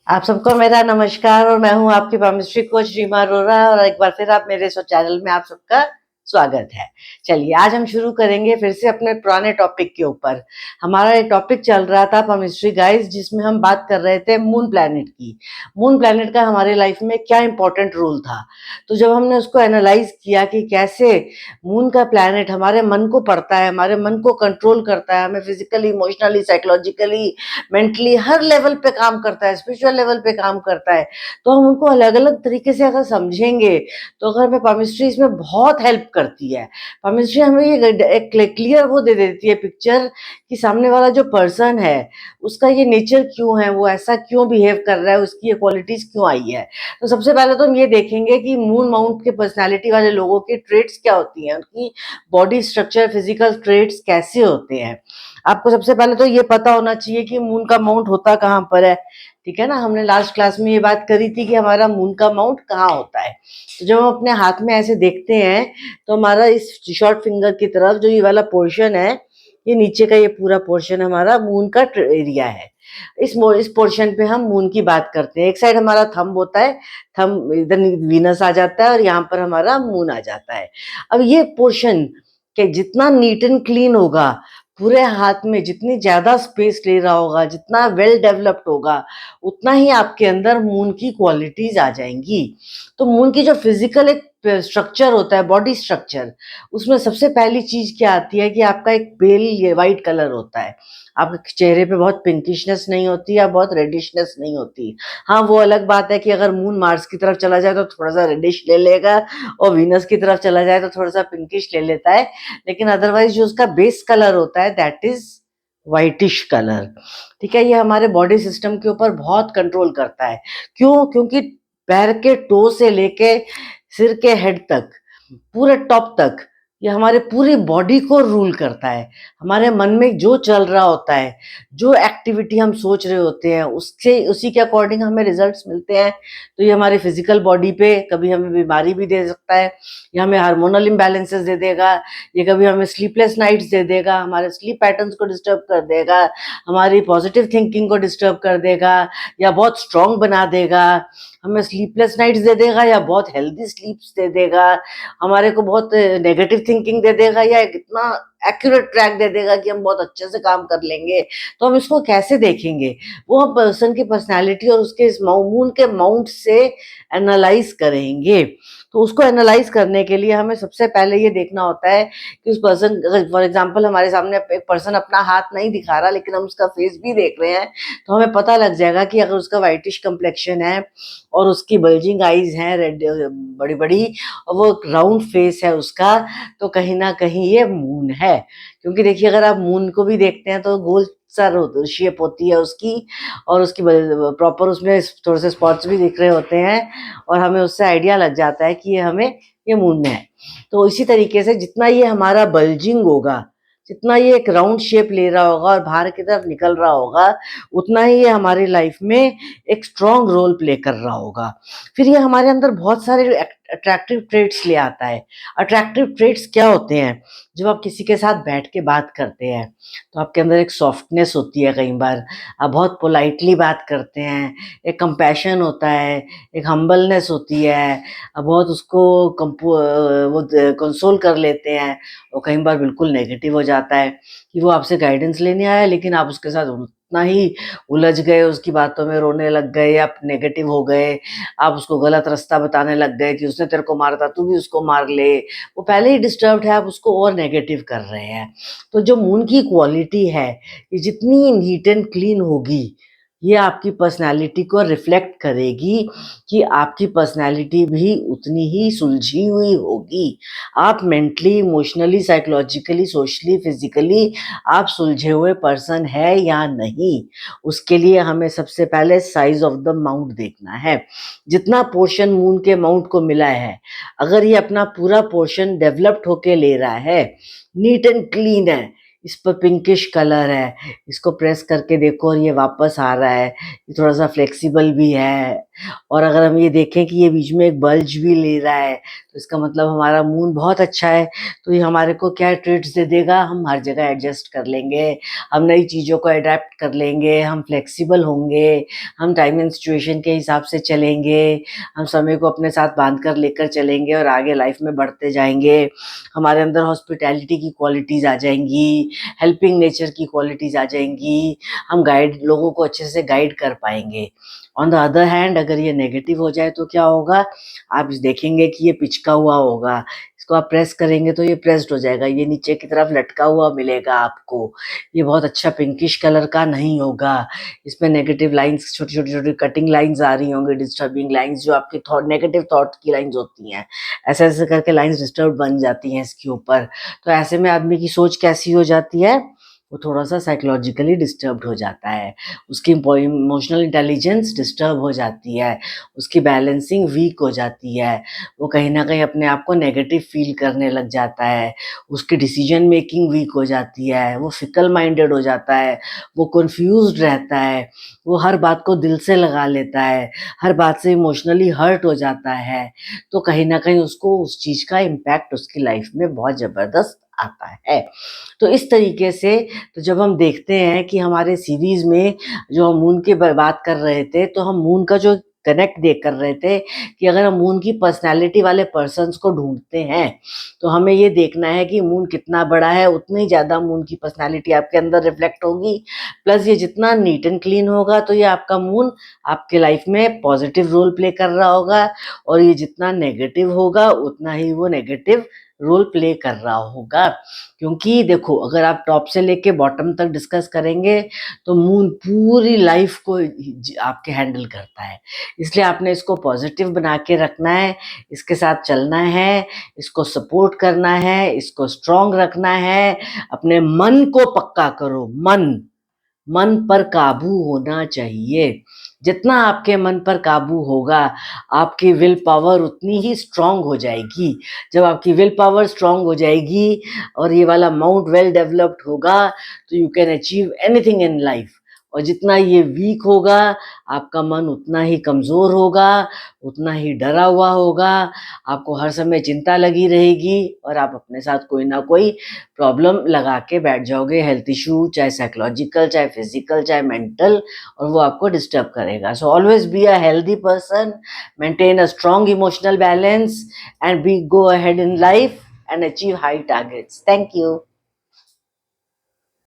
आप सबको मेरा नमस्कार और मैं हूँ आपकी केमिस्ट्री कोच रीमा अरोरा और एक बार फिर आप मेरे चैनल में आप सबका स्वागत है। चलिए आज हम शुरू करेंगे फिर से अपने पुराने टॉपिक के ऊपर। हमारा एक टॉपिक चल रहा था केमिस्ट्री गाइस, जिसमें हम बात कर रहे थे मून प्लैनेट की। मून प्लैनेट का हमारे लाइफ में क्या इंपॉर्टेंट रोल था। तो जब हमने उसको एनालाइज किया कि कैसे मून का प्लैनेट हमारे मन को पढ़ता है, हमारे मन को कंट्रोल करता है, हमें फिजिकली, इमोशनली, साइकोलॉजिकली, मेंटली हर लेवल पे काम करता है, स्पिरिचुअल लेवल पे काम करता है। तो हम उनको अलग अलग तरीके से अगर समझेंगे तो अगर हमें केमिस्ट्री इसमें बहुत हेल्प करती है। केमिस्ट्री हमें ये एक क्लियर वो दे देती है पिक्चर कि सामने वाला जो पर्सन है उसका ये नेचर क्यों है, वो ऐसा क्यों बिहेव कर रहा है, उसकी ये क्वालिटीज क्यों आई है। तो सबसे पहले तो हम ये देखेंगे कि मून माउंट के पर्सनैलिटी वाले लोगों की ट्रेट्स क्या होती हैं, उनकी बॉडी स्ट्रक्चर, फिजिकल ट्रेट्स कैसे होते हैं। आपको सबसे पहले तो ये पता होना चाहिए कि मून का माउंट होता कहाँ पर है। ठीक है ना, हमने लास्ट क्लास में ये बात करी थी कि हमारा मून का माउंट कहाँ होता है। तो जब हम अपने हाथ में ऐसे देखते हैं तो हमारा इस शॉर्ट फिंगर की तरफ जो ये वाला पोर्शन है, ये नीचे का ये पूरा पोर्शन हमारा मून का एरिया है। इस पोर्शन पे हम मून की बात करते हैं। एक साइड हमारा थंब होता है, थंब इधर वीनस आ जाता है और यहाँ पर हमारा मून आ जाता है। अब ये पोर्शन के जितना नीट एंड क्लीन होगा, पूरे हाथ में जितनी ज्यादा स्पेस ले रहा होगा, जितना वेल डेवलप्ड होगा, उतना ही आपके अंदर मून की क्वालिटीज आ जाएंगी। तो मून की जो फिजिकल एक स्ट्रक्चर होता है, बॉडी स्ट्रक्चर, उसमें सबसे पहली चीज क्या आती है कि आपका एक पेल ये वाइट कलर होता है। आपके चेहरे पे बहुत पिंकिशनेस नहीं होती या बहुत रेडिशनेस नहीं होती। हाँ, वो अलग बात है कि अगर मून मार्स की तरफ चला जाए तो थोड़ा सा रेडिश ले लेगा और वीनस की तरफ चला जाए तो थोड़ा सा पिंकिश ले लेता है, लेकिन अदरवाइज जो उसका बेस कलर होता है दैट इज व्हाइटिश कलर। ठीक है, ये हमारे बॉडी सिस्टम के ऊपर बहुत कंट्रोल करता है। क्यों? क्योंकि पैर के टो से लेके सिर के हेड तक, पूरे टॉप तक, ये हमारे पूरी बॉडी को रूल करता है। हमारे मन में जो चल रहा होता है, जो एक्टिविटी हम सोच रहे होते हैं, उससे उसी के अकॉर्डिंग हमें रिजल्ट्स मिलते हैं। तो ये हमारी फिजिकल बॉडी पे कभी हमें बीमारी भी दे सकता है, ये हमें हार्मोनल इम्बैलेंसेस दे देगा, ये कभी हमें स्लीपलेस नाइट्स दे देगा, हमारे स्लीप पैटर्न्स को डिस्टर्ब कर देगा, हमारी पॉजिटिव थिंकिंग को डिस्टर्ब कर देगा, या बहुत स्ट्रांग बना देगा, हमें स्लीपलेस नाइट्स दे देगा या बहुत हेल्दी स्लीप्स दे देगा, हमारे को बहुत नेगेटिव थिंकिंग दे देगा या एक इतना एक्यूरेट ट्रैक दे देगा कि हम बहुत अच्छे से काम कर लेंगे। तो हम इसको कैसे देखेंगे? वो हम पर्सन की पर्सनैलिटी और उसके इस मून के माउंट से एनालाइज करेंगे। तो उसको एनालाइज करने के लिए हमें सबसे पहले ये देखना होता है कि उस पर्सन, अगर फॉर एग्जाम्पल हमारे सामने एक पर्सन अपना हाथ नहीं दिखा रहा लेकिन हम उसका फेस भी देख रहे हैं, तो हमें पता लग जाएगा कि अगर उसका वाइटिश कम्प्लेक्शन है और उसकी बल्जिंग आईज हैं रेड बड़ी बड़ी, और वो राउंड फेस है उसका, तो कहीं ना कहीं ये मून है। क्योंकि देखिए, अगर आप मून को भी देखते हैं तो गोल सर शेप होती है उसकी, और उसकी प्रॉपर उसमें थोड़े से स्पॉट्स भी दिख रहे होते हैं, और हमें उससे आइडिया लग जाता है कि ये हमें ये मून है। तो इसी तरीके से जितना ये हमारा बल्जिंग होगा, जितना ये एक राउंड शेप ले रहा होगा और बाहर की तरफ निकल रहा होगा, उतना ही ये हमारी लाइफ में एक स्ट्रॉन्ग रोल प्ले कर रहा होगा। फिर ये हमारे अंदर बहुत सारे अट्रैक्टिव ट्रेट्स ले आता है। अट्रैक्टिव ट्रेट्स क्या होते हैं? जब आप किसी के साथ बैठ के बात करते हैं तो आपके अंदर एक सॉफ्टनेस होती है, कई बार आप बहुत पोलाइटली बात करते हैं, एक कंपैशन होता है, एक हम्बलनेस होती है, आप बहुत उसको वो कंसोल कर लेते हैं। और कई बार बिल्कुल नेगेटिव हो जाता है कि वो आपसे गाइडेंस लेने आया लेकिन आप उसके साथ उतना ही उलझ गए, उसकी बातों में रोने लग गए, आप नेगेटिव हो गए, आप उसको गलत रास्ता बताने लग गए कि उसने तेरे को मारा था, तू भी उसको मार ले। वो पहले ही डिस्टर्ब्ड है, आप उसको और नेगेटिव कर रहे हैं। तो जो मून की क्वालिटी है, ये जितनी नीट एंड क्लीन होगी, ये आपकी पर्सनैलिटी को रिफ्लेक्ट करेगी कि आपकी पर्सनैलिटी भी उतनी ही सुलझी हुई होगी। आप mentally, emotionally, psychologically, socially, physically आप सुलझे हुए पर्सन है या नहीं। उसके लिए हमें सबसे पहले साइज ऑफ द माउंट देखना है। जितना पोर्शन मून के माउंट को मिला है, अगर ये अपना पूरा पोर्शन डेवलप्ड होके ले रहा है, नीट एंड क्लीन है, इस पर पिंकिश कलर है, इसको प्रेस करके देखो और ये वापस आ रहा है, ये थोड़ा सा फ्लेक्सिबल भी है, और अगर हम ये देखें कि ये बीच में एक बल्ज भी ले रहा है, तो इसका मतलब हमारा मून बहुत अच्छा है। तो ये हमारे को क्या ट्रिट्स दे देगा, हम हर जगह एडजस्ट कर लेंगे, हम नई चीज़ों को अडेप्ट कर लेंगे, हम फ्लेक्सिबल होंगे, हम टाइम एंड सिचुएशन के हिसाब से चलेंगे, हम समय को अपने साथ बांध कर लेकर चलेंगे और आगे लाइफ में बढ़ते जाएंगे। हमारे अंदर हॉस्पिटैलिटी की क्वालिटीज़ आ जाएंगी, हेल्पिंग नेचर की क्वालिटीज़ आ जाएंगी, हम गाइड लोगों को अच्छे से गाइड कर पाएंगे। ऑन द अदर हैंड अगर ये नेगेटिव हो जाए तो क्या होगा, आप देखेंगे कि ये पिचका हुआ होगा, इसको आप प्रेस करेंगे तो ये प्रेस्ड हो जाएगा, ये नीचे की तरफ लटका हुआ मिलेगा आपको, ये बहुत अच्छा पिंकिश कलर का नहीं होगा, इसमें नेगेटिव लाइंस, छोटी छोटी छोटी कटिंग लाइंस आ रही होंगी, डिस्टर्बिंग लाइंस, जो आपकी थॉट, नेगेटिव थॉट की लाइंस होती हैं, ऐसे ऐसे करके लाइंस डिस्टर्ब बन जाती हैं इसके ऊपर। तो ऐसे में आदमी की सोच कैसी हो जाती है, वो थोड़ा-सा साइकोलॉजिकली डिस्टर्ब्ड हो जाता है, उसकी इमोशनल इंटेलिजेंस डिस्टर्ब हो जाती है, उसकी बैलेंसिंग वीक हो जाती है, वो कहीं न कहीं अपने आप को नेगेटिव फ़ील करने लग जाता है, उसकी डिसीजन मेकिंग वीक हो जाती है, वो फिकल माइंडेड हो जाता है, वो कन्फ्यूज़्ड रहता है, वो हर बात को दिल से लगा लेता है, हर बात से इमोशनली हर्ट हो जाता है, तो कहीं न कहीं उसको उस चीज़ का इम्पैक्ट उसकी लाइफ़ में बहुत ज़बरदस्त आता है। तो इस तरीके से, तो जब हम देखते हैं कि हमारे सीरीज़ में जो हम मून की बात कर रहे थे, तो हम मून का जो कनेक्ट देख कर रहे थे कि अगर हम मून की पर्सनैलिटी वाले पर्सन्स को ढूँढते हैं, तो हमें ये देखना है कि मून कितना बड़ा है, उतनी ही ज़्यादा मून की पर्सनैलिटी आपके अंदर रिफ्लेक्ट होगी। प्लस ये जितना नीट एंड क्लीन होगा, तो ये आपका मून आपके लाइफ़ में पॉज़िटिव रोल प्ले कर रहा होगा, और ये जितना नेगेटिव होगा, उतना ही वो नेगेटिव रोल प्ले कर रहा होगा। क्योंकि देखो, अगर आप टॉप से लेके बॉटम तक डिस्कस करेंगे, तो मून पूरी लाइफ को आपके हैंडल करता है, इसलिए आपने इसको पॉजिटिव बना के रखना है, इसके साथ चलना है, इसको सपोर्ट करना है, इसको स्ट्रांग रखना है। अपने मन को पक्का करो, मन पर काबू होना चाहिए। जितना आपके मन पर काबू होगा, आपकी विल पावर उतनी ही स्ट्रांग हो जाएगी। जब आपकी विल पावर स्ट्रांग हो जाएगी और ये वाला माउंट वेल डेवलप्ड होगा, तो you can achieve anything in life. और जितना ये वीक होगा, आपका मन उतना ही कमज़ोर होगा, उतना ही डरा हुआ होगा, आपको हर समय चिंता लगी रहेगी, और आप अपने साथ कोई ना कोई प्रॉब्लम लगा के बैठ जाओगे, हेल्थ इशू, चाहे साइकोलॉजिकल, चाहे फिजिकल, चाहे मेंटल, और वो आपको डिस्टर्ब करेगा। So always be a healthy person, maintain a strong emotional balance, and be go ahead in life and achieve high targets. Thank you.